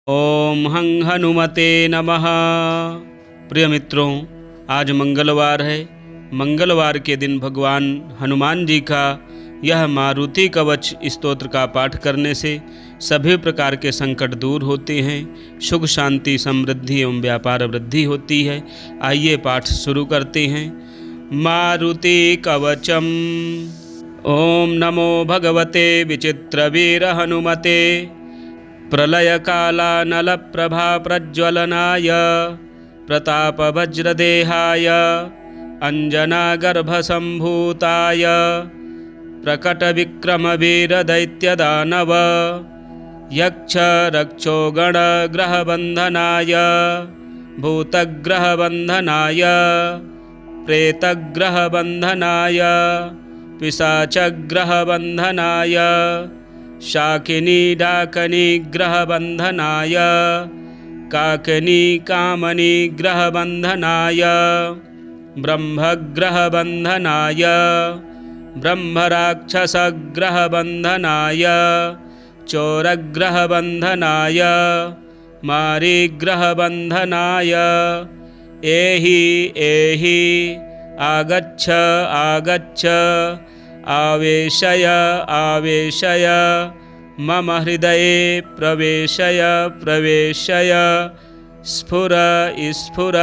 ओम हं हनुमते नमः। प्रिय मित्रों, आज मंगलवार है। मंगलवार के दिन भगवान हनुमान जी का यह मारुति कवच स्तोत्र का पाठ करने से सभी प्रकार के संकट दूर होते हैं, सुख शांति समृद्धि एवं व्यापार वृद्धि होती है। आइए पाठ शुरू करते हैं। मारुति कवचम। ओम नमो भगवते विचित्रवीर हनुमते प्रलयकालानलप्रभाप्रज्वलनाय प्रतापवज्रदेहाय अञ्जनागर्भसम्भूताय प्रकटविक्रमवीरदैत्यदानव यक्षरक्षोगणग्रहबन्धनाय भूतग्रहबन्धनाय प्रेतग्रहबन्धनाय पिशाचग्रहबन्धनाय शाकिनी डाकनी ग्रहबन्धनाय काकनी कामनी ग्रहबन्धनाय ब्रह्मग्रहबन्धनाय ब्रह्मराक्षसग्रहबन्धनाय चोरग्रहबन्धनाय मारीग्रहबन्धनाय एहि एहि आगच्छ आगच्छ आवेशय आवेशय मम हृदये प्रवेशय प्रवेशय स्फुर स्फुर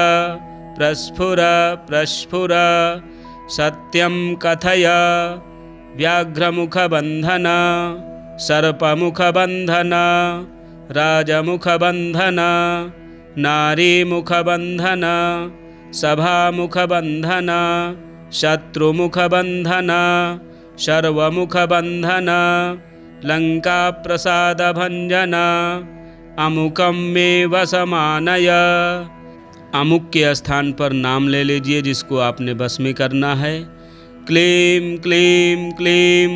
प्रस्फुर प्रस्फुर सत्यं कथय व्याघ्रमुखबन्धन सर्पमुखबन्धन राजमुखबन्धन नारीमुखबन्धन सभामुखबन्धन शत्रुमुखबन्धन सर्वमुखबन्धन लंकाप्रसादभञ्जन अमुकं मे वशमानय। अमुक के स्थान पर नाम ले लीजिए जिसको आपने बस में करना है। क्लीं क्लीं क्लीं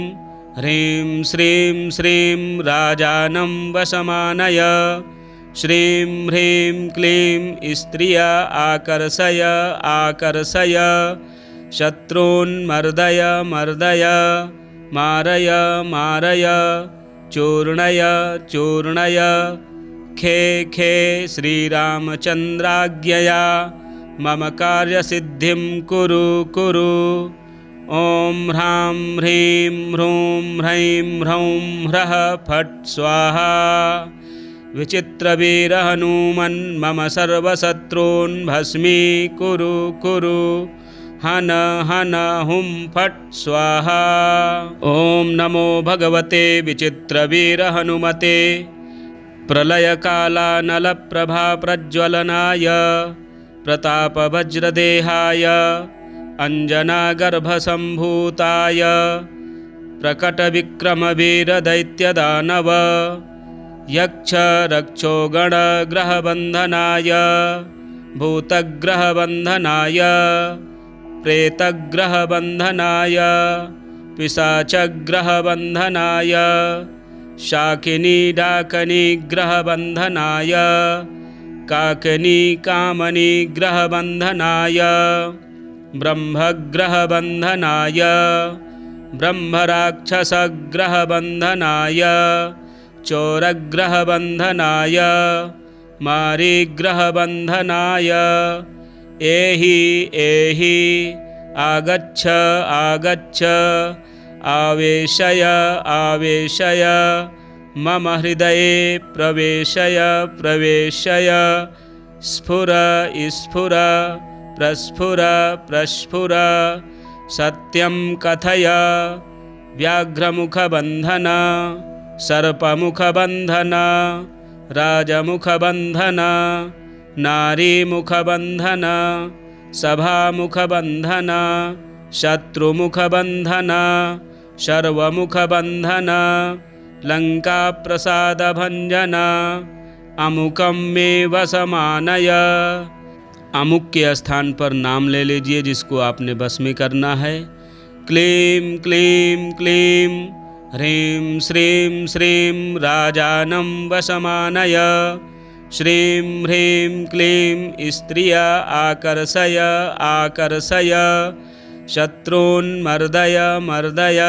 ह्रीं श्रीं श्रीं राजानं वशमानय। श्रीं ह्रीं क्लीं स्त्रिया आकर्षय आकर्षय शत्रून्मर्दय मर्दय मारय मारय चूर्णय चूर्णय खे खे श्रीरामचन्द्राज्ञया मम कार्यसिद्धिं कुरु कुरु। ॐ ह्रां ह्रीं ह्रूं ह्रैं ह्रौं ह्रः फट् स्वाहा। विचित्रवीर हनुमन् मम सर्वशत्रून् भस्मीकुरु कुरु। हन हन हुं फट् स्वाहा। ओम नमो भगवते विचित्रवीर हनुमते प्रलयकालानलप्रभाप्रज्वलनाय प्रतापवज्रदेहाय अञ्जनागर्भसम्भूताय प्रकटविक्रमवीरदैत्यदानव यक्षरक्षोगणग्रहबन्धनाय भूतग्रहबन्धनाय प्रेतग्रहबन्धनाय पिशाचग्रहबन्धनाय शाकिनी डाकनी ग्रहबन्धनाय काकनी कामनी ग्रहबन्धनाय ब्रह्मग्रहबन्धनाय ब्रह्मराक्षसग्रहबन्धनाय चोरग्रहबन्धनाय मारीग्रहबन्धनाय एहि एहि आगच्छ आगच्छ आवेशय आवेशय मम हृदये प्रवेशय प्रवेशय स्फुर स्फुर प्रस्फुर प्रस्फुर सत्यं कथय व्याघ्रमुखबन्धन सर्पमुखबन्धन राजमुखबन्धन नारीमुखबन्धन सभामुखबन्धन शत्रुमुखबन्धन सर्वमुखबन्धन लंकाप्रसादभञ्जन अमुकं मे वशमानय। अमुक के स्थान पर नाम ले लीजिए जिसको आपने बस में करना है। क्लीं क्लीं क्लीं ह्रीं श्रीं श्रीं राजानं वशमानय। श्रीं ह्रीं क्लीं स्त्रिया आकर्षय आकर्षय शत्रून्मर्दय मर्दय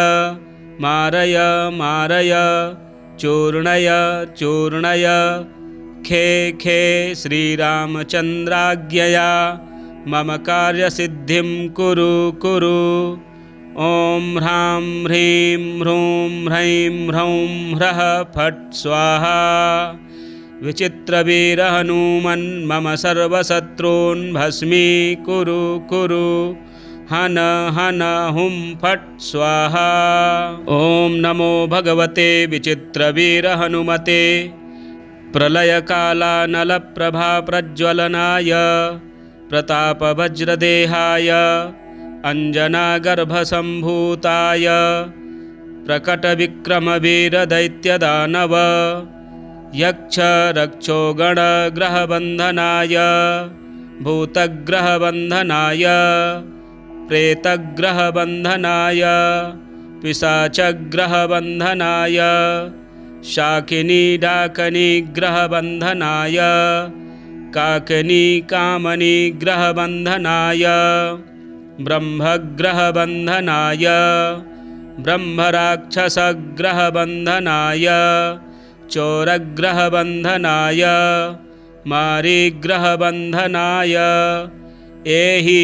मारय मारय चूर्णय चूर्णय खे खे श्रीरामचन्द्राज्ञया मम कार्यसिद्धिं कुरु कुरु। ॐ ह्रां ह्रीं ह्रूं ह्रैं ह्रौं ह्रः फट् स्वाहा। विचित्रवीरहनुमन् मम सर्वशत्रून् भस्मीकुरु कुरु। हन हन हुं फट् स्वाहा। ॐ नमो भगवते विचित्रवीरहनुमते प्रलयकालानलप्रभाप्रज्वलनाय प्रतापवज्रदेहाय अञ्जनागर्भसम्भूताय प्रकटविक्रमवीरदैत्यदानव यक्षरक्षोगणग्रहबन्धनाय भूतग्रहबन्धनाय प्रेतग्रहबन्धनाय पिशाचग्रहबन्धनाय शाकिनीडाकनिग्रहबन्धनाय काकनीकामनिग्रहबन्धनाय ब्रह्मग्रहबन्धनाय ब्रह्मराक्षसग्रहबन्धनाय चोरग्रहबन्धनाय मारीग्रहबन्धनाय एहि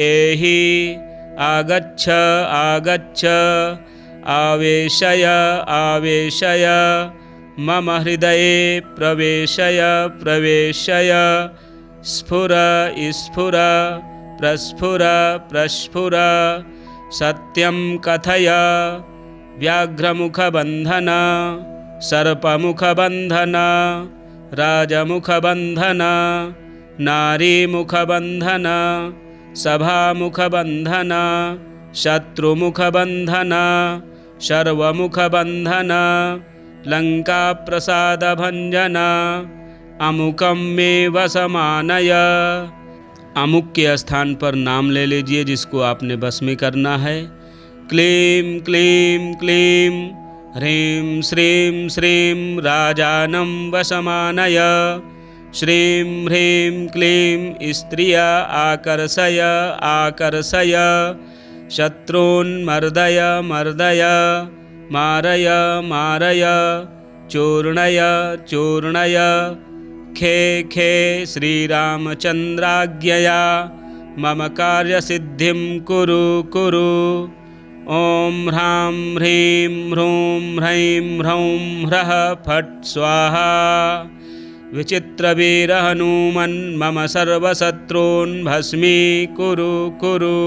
एहि आगच्छ आगच्छ आवेशय आवेशय मम हृदये प्रवेशय प्रवेशय स्फुर स्फुर प्रस्फुर प्रस्फुर सत्यं कथय व्याघ्रमुखबन्धन सर्पमुखबन्धन राजमुखबन्धन नारीमुखबन्धन सभामुखबन्धन शत्रुमुखबन्धन सर्वमुखबन्धन लंकाप्रसादभञ्जन अमुकं मे वशमानय। अमुक के स्थान पर नाम ले लीजिए जिसको आपने बस में करना है। क्लीं क्लीं क्लीं ह्रीं श्रीं श्रीं राजानं वशमानय। श्रीं ह्रीं क्लीं स्त्रिया आकर्षय आकर्षय शत्रून् मर्दय मर्दय मारय मारय चूर्णय चूर्णय। खे खे श्रीरामचन्द्राज्ञया मम कार्यसिद्धिं कुरु कुरु। ॐ ह्रां ह्रीं ह्रूं ह्रैं ह्रौं ह्रः फट् स्वाहा। विचित्रवीरहनुमन् मम सर्वशत्रून् भस्मीकुरु कुरु।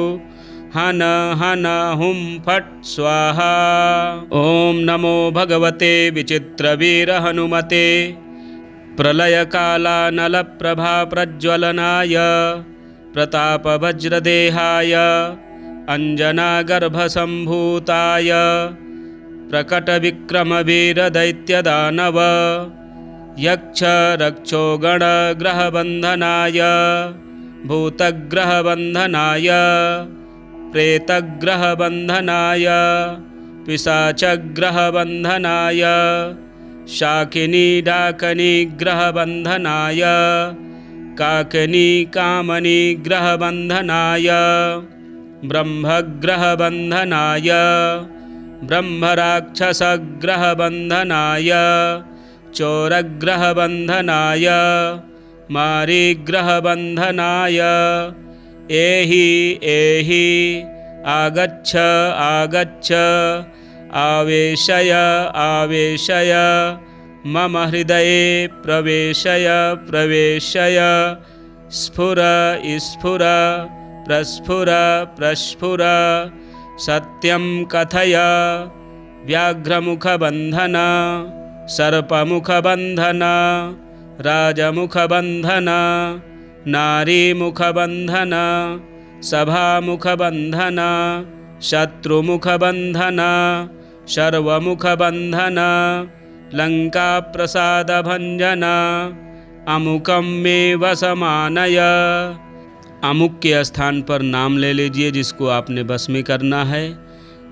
हन हन हुं फट् स्वाहा। ॐ नमो भगवते विचित्रवीरहनुमते प्रलयकालानलप्रभाप्रज्वलनाय प्रतापवज्रदेहाय अञ्जनागर्भसम्भूताय प्रकटविक्रमवीरदैत्यदानव यक्षरक्षोगणग्रहबन्धनाय भूतग्रहबन्धनाय प्रेतग्रहबन्धनाय पिशाचग्रहबन्धनाय शाकिनीडाकनिग्रहबन्धनाय काकनीकामनिग्रहबन्धनाय ब्रह्मग्रहबन्धनाय ब्रह्मराक्षसग्रहबन्धनाय चोरग्रहबन्धनाय मारीग्रहबन्धनाय एहि एहि आगच्छ आगच्छ आवेशय आवेशय मम हृदये प्रवेशय प्रवेशय स्फुर स्फुर प्रस्फुर प्रस्फुर सत्यं कथय व्याघ्रमुखबन्धन सर्पमुखबन्धन राजमुखबन्धन नारीमुखबन्धन सभामुखबन्धन शत्रुमुखबन्धन सर्वमुखबन्धन लंकाप्रसादभञ्जन अमुकं मे वशमानय। अमुक के स्थान पर नाम ले लीजिए जिसको आपने बस में करना है।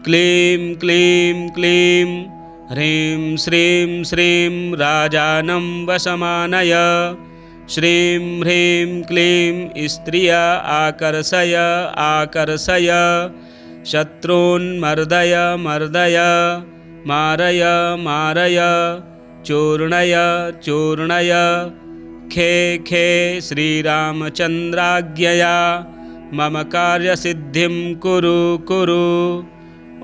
क्लीं क्लीं क्लीं ह्रीं श्रीं श्रीं राजानं वशमानय। श्रीं ह्रीं क्लीं स्त्रिया आकर्षय आकर्षय शत्रून् मर्दय मर्दय मारय मारय चूर्णय चूर्णय। खे खे श्रीरामचन्द्राज्ञया मम कार्यसिद्धिं कुरु कुरु।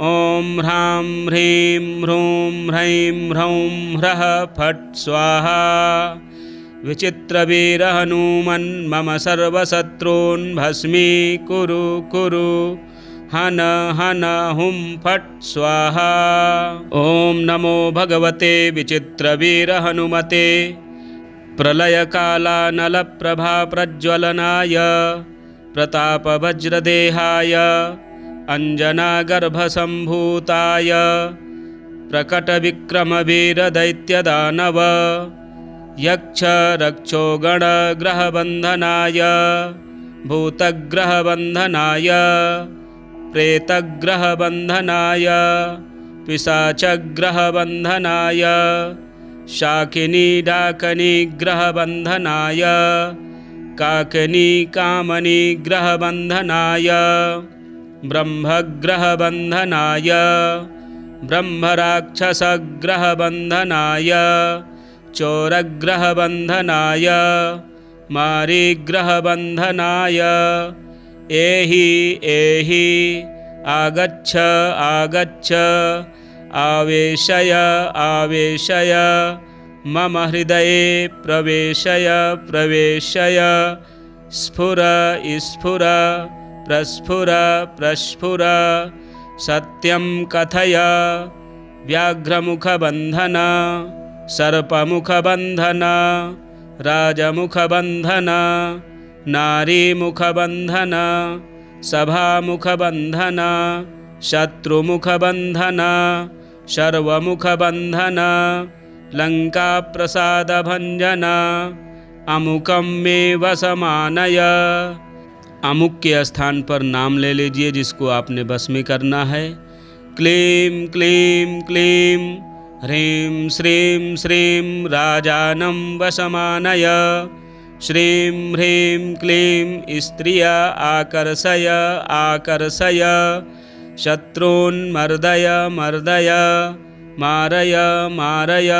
ॐ ह्रां ह्रीं ह्रूं ह्रैं ह्रौं ह्रः फट् स्वाहा। विचित्रवीरहनुमन् मम सर्वशत्रून् भस्मीकुरु कुरु। हन हन हुं फट् स्वाहा। ॐ नमो भगवते विचित्रवीरहनुमते प्रलयकालानलप्रभाप्रज्वलनाय प्रतापवज्रदेहाय अञ्जनागर्भसम्भूताय प्रकटविक्रमवीरदैत्यदानव यक्षरक्षोगणग्रहबन्धनाय भूतग्रहबन्धनाय प्रेतग्रहबन्धनाय पिशाचग्रहबन्धनाय शाकिनीडाकनिग्रहबन्धनाय काकनीकामनिग्रहबन्धनाय ब्रह्मग्रहबन्धनाय ब्रह्मराक्षसग्रहबन्धनाय चोरग्रहबन्धनाय मारीग्रहबन्धनाय एहि एहि आगच्छ आगच्छ आवेशय आवेशय मम हृदये प्रवेशय प्रवेशय स्फुर स्फुर प्रस्फुर प्रस्फुर सत्यं कथय व्याघ्रमुखबन्धन सर्पमुखबन्धन राजमुखबन्धन नारीमुखबन्धन सभामुखबन्धन शत्रुमुखबन्धन सर्वमुखबन्धन लङ्काप्रसादभञ्जन अमुकं मे वशमानय। अमुक के स्थान पर नाम ले लीजिए जिसको आपने बस में करना है। क्लीं क्लीं क्लीं ह्रीं श्रीं श्रीं राजानं वशमानय। श्रीं ह्रीं क्लीं स्त्रिया आकर्षय आकर्षय शत्रून् मर्दय मर्दय मारय मारय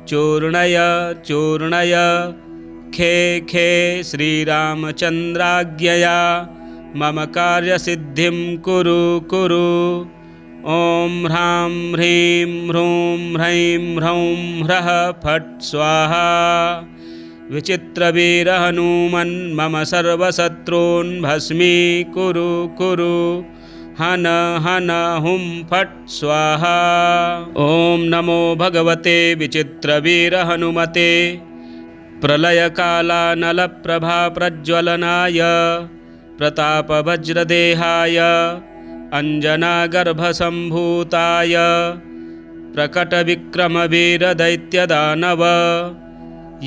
चूर्णय चूर्णय। खे खे श्रीरामचन्द्राज्ञया मम कार्यसिद्धिं कुरु कुरु। ॐ ह्रां ह्रीं ह्रूं ह्रैं ह्रौं ह्रः फट् स्वाहा। विचित्रवीरहनुमन् मम सर्वशत्रून् भस्मीकुरु कुरु। हन हन हुं फट् स्वाहा। ॐ नमो भगवते विचित्रवीरहनुमते प्रलयकालानलप्रभाप्रज्वलनाय प्रतापवज्रदेहाय अञ्जनागर्भसम्भूताय प्रकटविक्रमवीरदैत्यदानव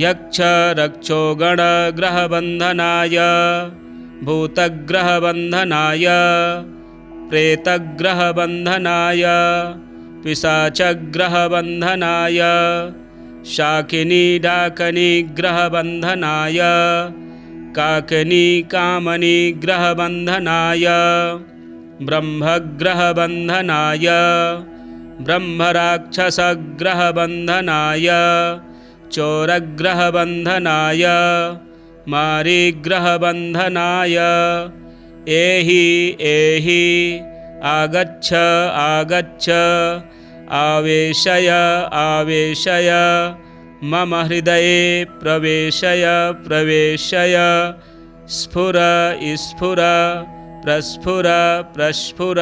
यक्षरक्षोगणग्रहबन्धनाय भूतग्रहबन्धनाय प्रेतग्रहबन्धनाय पिशाचग्रहबन्धनाय शाकिनीडाकनिग्रहबन्धनाय काकनीकामनिग्रहबन्धनाय ब्रह्मग्रहबन्धनाय ब्रह्मराक्षसग्रहबन्धनाय चोरग्रहबन्धनाय मारीग्रहबन्धनाय एहि एहि आगच्छ आगच्छ आवेशय आवेशय मम हृदये प्रवेशय प्रवेशय स्फुर स्फुर प्रस्फुर प्रस्फुर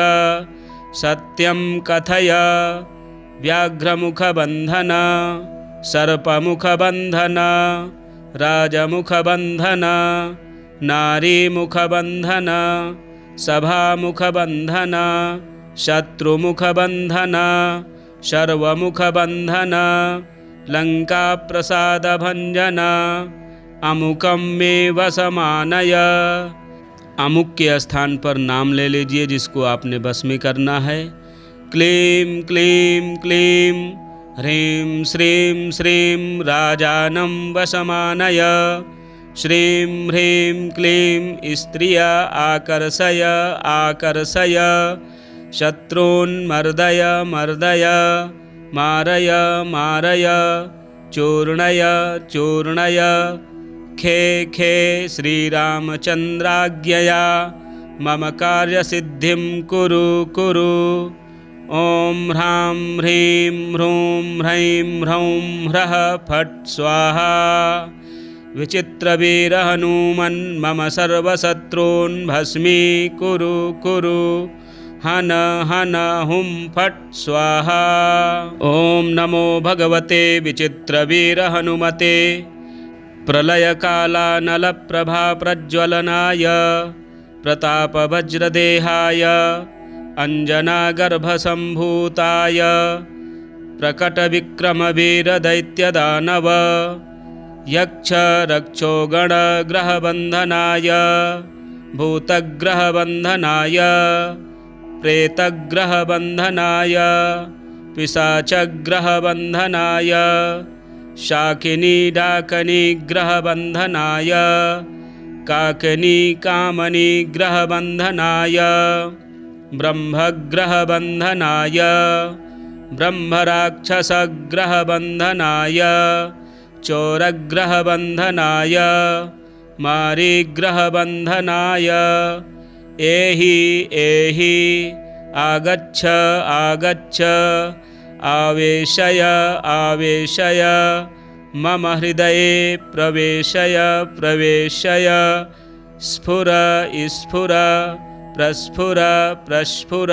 सत्यं कथय व्याघ्रमुखबन्धन सर्पमुखबन्धन राजमुखबन्धन नारीमुखबन्धन सभामुखबन्धन शत्रुमुखबन्धन सर्वमुखबन्धन लङ्काप्रसादभञ्जन अमुकं मे वशमानय। अमुक के स्थान पर नाम ले लीजिए जिसको आपने बस में करना है। क्लीं क्लीं क्लीं ह्रीं श्रीं श्रीं राजानं वशमानय। श्रीं ह्रीं क्लीं स्त्रिया आकर्षय आकर्षय शत्रून् मर्दय मर्दय मारय मारय चूर्णय चूर्णय। खे खे श्रीरामचन्द्राज्ञया मम कार्यसिद्धिं कुरु कुरु। ॐ ह्रां ह्रीं ह्रूं ह्रैं ह्रौं ह्रः फट् स्वाहा। विचित्रवीरहनुमन् मम सर्वशत्रून् भस्मीकुरु कुरु। हन हन हुं फट् स्वाहा। ॐ नमो भगवते विचित्रवीरहनुमते प्रलयकालानलप्रभाप्रज्वलनाय प्रतापवज्रदेहाय अञ्जनागर्भसम्भूताय प्रकटविक्रमवीरदैत्यदानव यक्षरक्षोगणग्रहबन्धनाय भूतग्रहबन्धनाय प्रेतग्रहबन्धनाय पिशाचग्रहबन्धनाय शाकिनीडाकनिग्रहबन्धनाय काकनीकामनिग्रहबन्धनाय ब्रह्मग्रहबन्धनाय ब्रह्मराक्षसग्रहबन्धनाय चोरग्रहबन्धनाय मारीग्रहबन्धनाय एहि एहि आगच्छ आगच्छ आवेशय आवेशय मम हृदये प्रवेशय प्रवेशय स्फुर स्फुर प्रस्फुर प्रस्फुर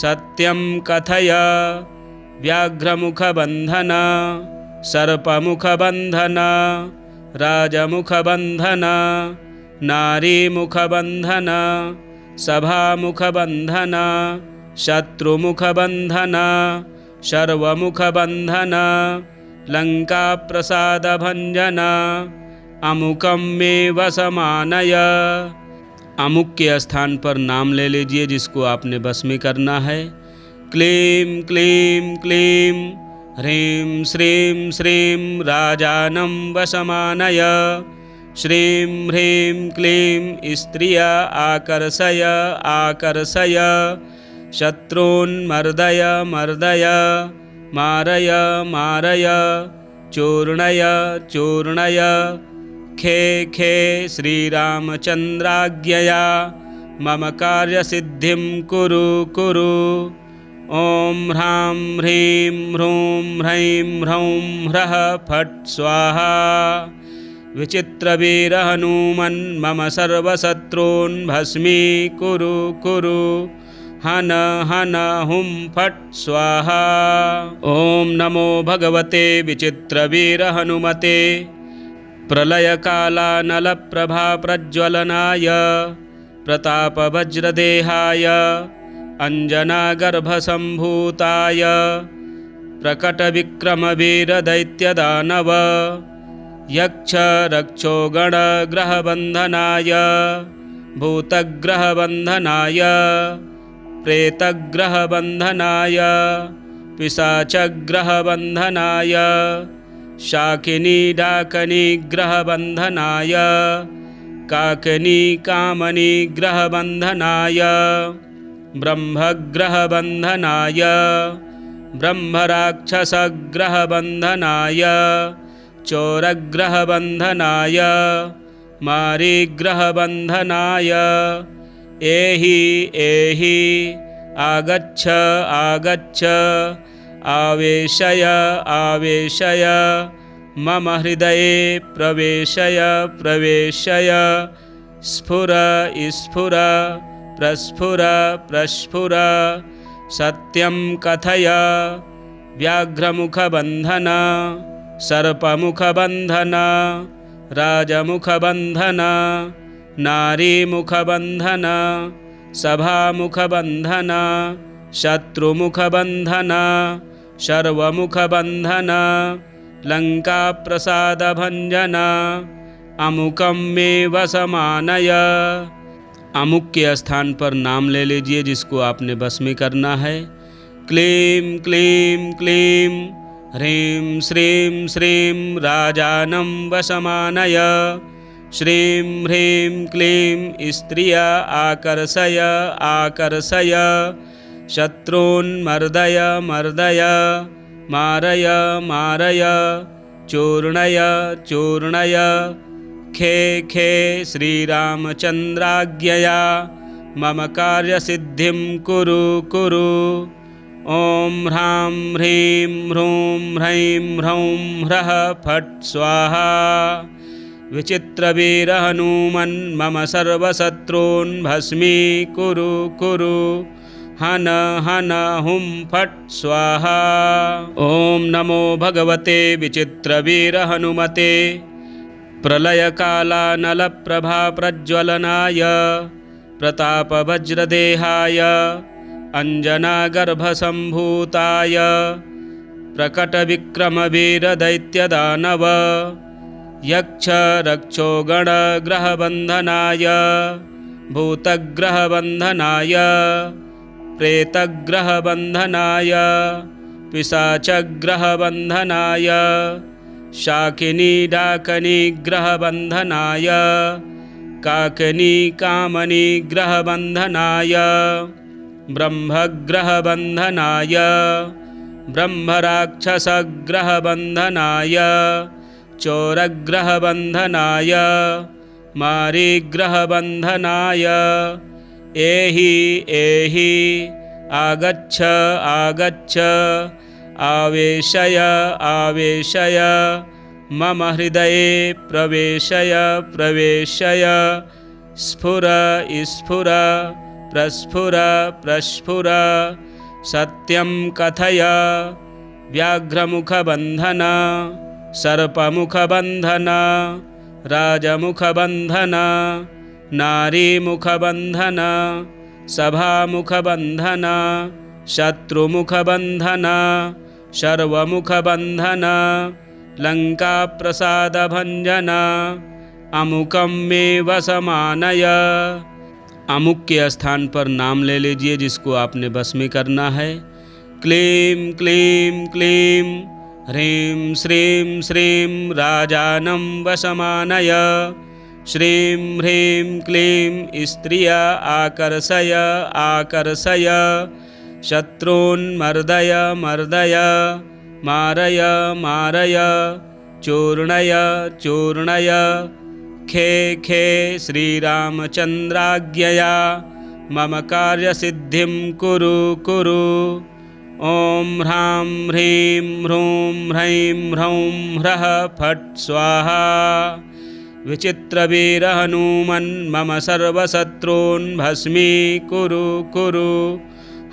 सत्यं कथय व्याघ्रमुखबन्धन सर्पमुखबन्धन राजमुखबन्धन नारीमुखबन्धन सभामुखबन्धन शत्रुमुखबन्धन सर्वमुखबन्धन लंकाप्रसादभञ्जन अमुकं मे वशमानय। अमुक के स्थान पर नाम ले लीजिए जिसको आपने बस में करना है। क्लीं क्लीं क्लीं ह्रीं श्रीं श्रीं राजानं वशमानय। श्रीं ह्रीं क्लीं स्त्रिया आकर्षय आकर्षय शत्रून्मर्दय मर्दय मारय मारय चूर्णय चूर्णय। खे खे श्रीरामचन्द्राज्ञया मम कार्यसिद्धिं कुरु कुरु। ॐ ह्रां ह्रीं ह्रूं ह्रैं ह्रौं ह्रः फट् स्वाहा। विचित्रवीरहनुमन् मम सर्वशत्रून् भस्मीकुरु कुरु। हन हन हुं फट् स्वाहा। ॐ नमो भगवते विचित्रवीरहनुमते प्रलयकालानलप्रभाप्रज्वलनाय प्रतापवज्रदेहाय अञ्जनागर्भसम्भूताय प्रकटविक्रमवीरदैत्यदानव यक्षरक्षोगणग्रहबन्धनाय भूतग्रहबन्धनाय प्रेतग्रहबन्धनाय पिशाचग्रहबन्धनाय शाकिनीडाकनिग्रहबन्धनाय काकनीकामनिग्रहबन्धनाय ब्रह्मग्रहबन्धनाय ब्रह्मराक्षसग्रहबन्धनाय चोरग्रहबन्धनाय मारीग्रहबन्धनाय एहि एहि आगच्छ आगच्छ आवेशय आवेशय मम हृदये प्रवेशय प्रवेशय स्फुर स्फुर प्रस्फुर प्रस्फुर सत्यं कथय व्याघ्रमुखबन्धन सर्पमुखबन्धन राजमुखबन्धन नारीमुखबन्धन सभामुखबन्धन शत्रुमुखबन्धन सर्वमुखबन्धन लंकाप्रसादभञ्जन अमुकं मे वशमानय। अमुक के स्थान पर नाम ले लीजिए जिसको आपने बस में करना है। क्लीं क्लीं क्लीं ह्रीं श्रीं श्रीं राजानं वशमानय। श्रीं ह्रीं क्लीं स्त्रिया आकर्षय आकर्षय शत्रून्मर्दय मर्दय मारय मारय चूर्णय चूर्णय खे खे श्रीरामचन्द्राज्ञया मम कार्यसिद्धिं कुरु कुरु। ॐ ह्रां ह्रीं ह्रूं ह्रैं ह्रौं ह्रः फट् स्वाहा। विचित्रवीरहनुमन् मम सर्वशत्रून् भस्मीकुरु कुरु। हन हन हुं फट् स्वाहा। ॐ नमो भगवते विचित्रवीरहनुमते प्रलयकालानलप्रभाप्रज्वलनाय प्रतापवज्रदेहाय अञ्जनागर्भसम्भूताय प्रकटविक्रमवीरदैत्यदानव यक्षरक्षोगणग्रहबन्धनाय भूतग्रहबन्धनाय प्रेतग्रहबन्धनाय पिशाचग्रहबन्धनाय शाकिनीडाकनिग्रहबन्धनाय काकनीकामनिग्रहबन्धनाय ब्रह्मग्रहबन्धनाय ब्रह्मराक्षसग्रहबन्धनाय चोरग्रहबन्धनाय मारीग्रहबन्धनाय एहि एहि आगच्छ आगच्छ आवेशय आवेशय मम हृदये प्रवेशय प्रवेशय स्फुर स्फुर प्रस्फुर प्रस्फुर सत्यं कथय व्याघ्रमुखबन्धन सर्पमुखबन्धन राजमुखबन्धन नारीमुखबन्धन सभामुखबन्धन शत्रुमुखबन्धन सर्वमुखबन्धन लंकाप्रसादभञ्जन अमुकं मे वशमानय। अमुक के स्थान पर नाम ले लीजिए जिसको आपने बस में करना है। क्लीं क्लीं क्लीं ह्रीं श्रीं श्रीं राजानं वशमानय। श्रीं ह्रीं क्लीं स्त्रिया आकर्षय आकर्षय शत्रून्मर्दय मर्दय मारय मारय चूर्णय चूर्णय। खे खे श्रीरामचन्द्राज्ञया मम कार्यसिद्धिं कुरु कुरु। ॐ ह्रां ह्रीं ह्रूं ह्रैं ह्रौं ह्रः फट् स्वाहा। विचित्रवीरहनुमन् मम सर्वशत्रून् भस्मीकुरु कुरु।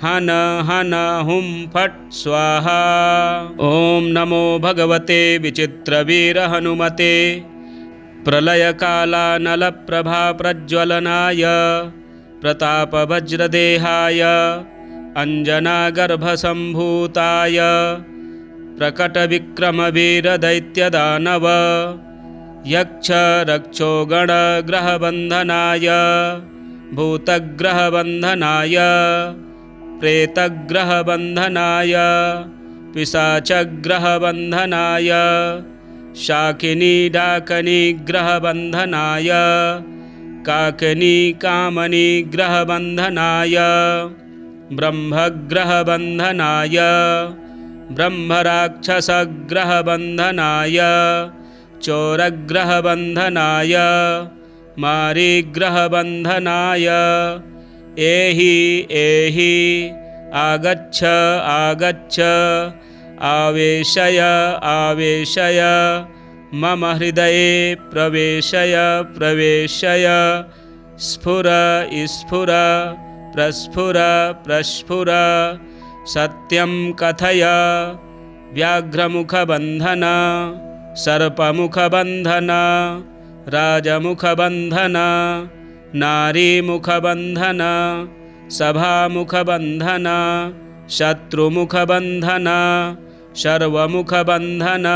हन हन हुं फट् स्वाहा। ॐ नमो भगवते विचित्रवीरहनुमते प्रलयकालानलप्रभाप्रज्वलनाय प्रतापवज्रदेहाय अञ्जनागर्भसम्भूताय प्रकटविक्रमवीरदैत्यदानव यक्षरक्षोगणग्रहबन्धनाय भूतग्रहबन्धनाय प्रेतग्रहबन्धनाय पिशाचग्रहबन्धनाय शाकिनीडाकनिग्रहबन्धनाय काकनीकामनिग्रहबन्धनाय ब्रह्मग्रहबन्धनाय ब्रह्मराक्षसग्रहबन्धनाय चोरग्रहबन्धनाय मारीग्रहबन्धनाय एहि एहि आगच्छ आगच्छ आवेशय आवेशय मम हृदये प्रवेशय प्रवेशय स्फुर स्फुर प्रस्फुर प्रस्फुर सत्यं कथय व्याघ्रमुखबन्धन सर्पमुखबन्धन राजमुखबन्धन नारीमुखबन्धन सभामुखबन्धन शत्रुमुखबन्धन सर्वमुखबन्धन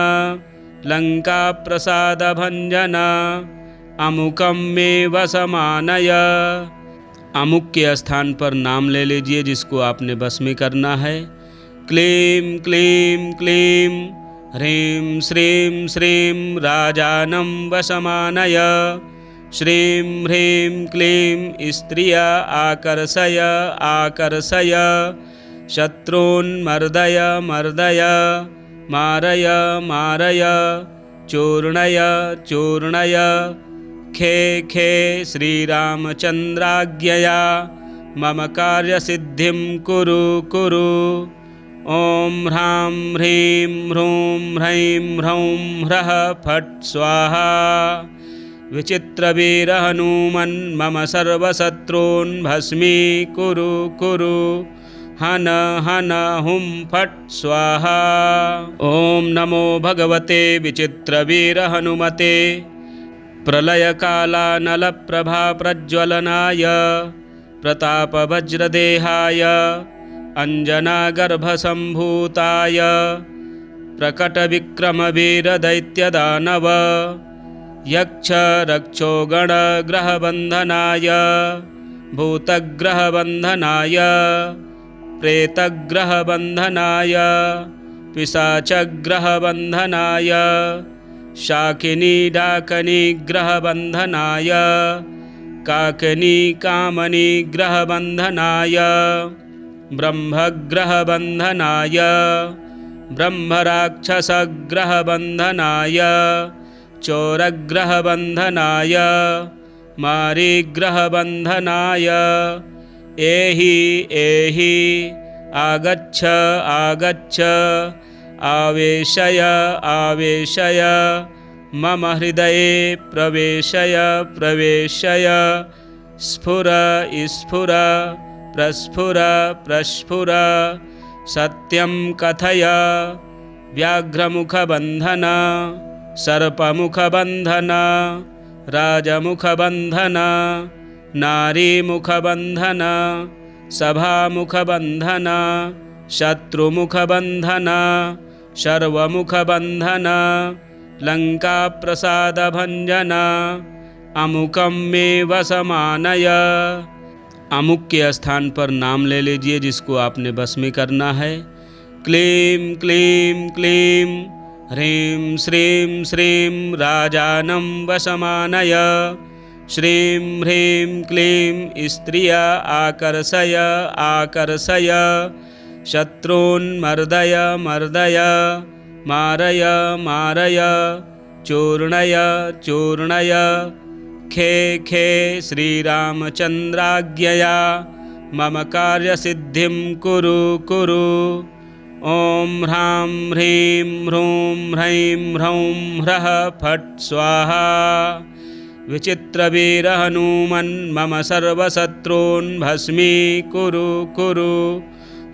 लंकाप्रसादभञ्जन अमुकं मे वशमानय। अमुक के स्थान पर नाम ले लीजिए जिसको आपने बस में करना है। क्लीं क्लीं क्लीं ह्रीं श्रीं श्रीं राजानं वशमानय। श्रीं ह्रीं क्लीं स्त्रिया आकर्षय आकर्षय शत्रून्मर्दय मर्दय मारय मारय चूर्णय चूर्णय। खे खे श्रीरामचन्द्राज्ञया मम कार्यसिद्धिं कुरु कुरु। ॐ ह्रां ह्रीं ह्रूं ह्रैं ह्रौं ह्रः फट् स्वाहा। विचित्रवीर हनुमन् मम सर्वशत्रून् भस्मीकुरु कुरु। हन हन हुं फट् स्वाहा। ॐ नमो भगवते विचित्रवीर हनुमते प्रलयकालानलप्रभाप्रज्वलनाय प्रतापवज्रदेहाय अञ्जनागर्भसम्भूताय प्रकटविक्रमवीरदैत्यदानव यक्षरक्षोगणग्रहबन्धनाय भूतग्रहबन्धनाय प्रेतग्रहबन्धनाय पिशाचग्रहबन्धनाय शाकिनीडाकनिग्रहबन्धनाय काकनीकामनिग्रहबन्धनाय ब्रह्मग्रहबन्धनाय ब्रह्मराक्षसग्रहबन्धनाय चोरग्रहबन्धनाय मारीग्रहबन्धनाय एहि एहि आगच्छ आगच्छ आवेशय आवेशय मम हृदये प्रवेशय प्रवेशय स्फुर स्फुर प्रस्फुर प्रस्फुर सत्यं कथय व्याघ्रमुखबन्धन सर्पमुखबन्धन राजमुखबन्धन नारीमुखबन्धन सभामुखबन्धन शत्रुमुखबन्धन सर्वमुखबन्धन लंकाप्रसादभञ्जन अमुकं मे वशमानय। अमुक के स्थान पर नाम ले लीजिए जिसको आपने बस में करना है। क्लीं क्लीं क्लीं ह्रीं श्रीं श्रीं राजानं वशमानय। श्रीं ह्रीं क्लीं स्त्रिया आकर्षय आकर्षय शत्रून् मर्दय मर्दय मारय मारय चूर्णय चूर्णय। खे खे श्रीरामचन्द्राज्ञया मम कार्यसिद्धिं कुरु कुरु। ॐ ह्रां ह्रीं ह्रूं ह्रैं ह्रौं ह्रः फट् स्वाहा। विचित्रवीर हनुमन् मम सर्वशत्रून् भस्मीकुरु कुरु।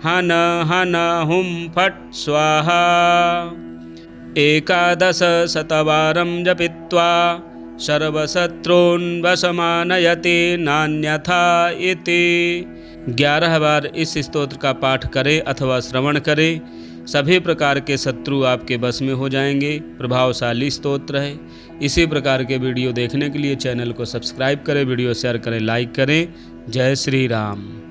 हन हन हुं फट् स्वाहा। 11 शतवारं जपित्वा सर्वशत्रून् वशमानयति नान्यथा इति। 11 बार इस स्तोत्र का पाठ करें अथवा श्रवण करें, सभी प्रकार के शत्रु आपके बस में हो जाएंगे। प्रभावशाली स्तोत्र है। इसी प्रकार के वीडियो देखने के लिए चैनल को सब्सक्राइब करें, वीडियो शेयर करें, लाइक करें। जय श्री राम।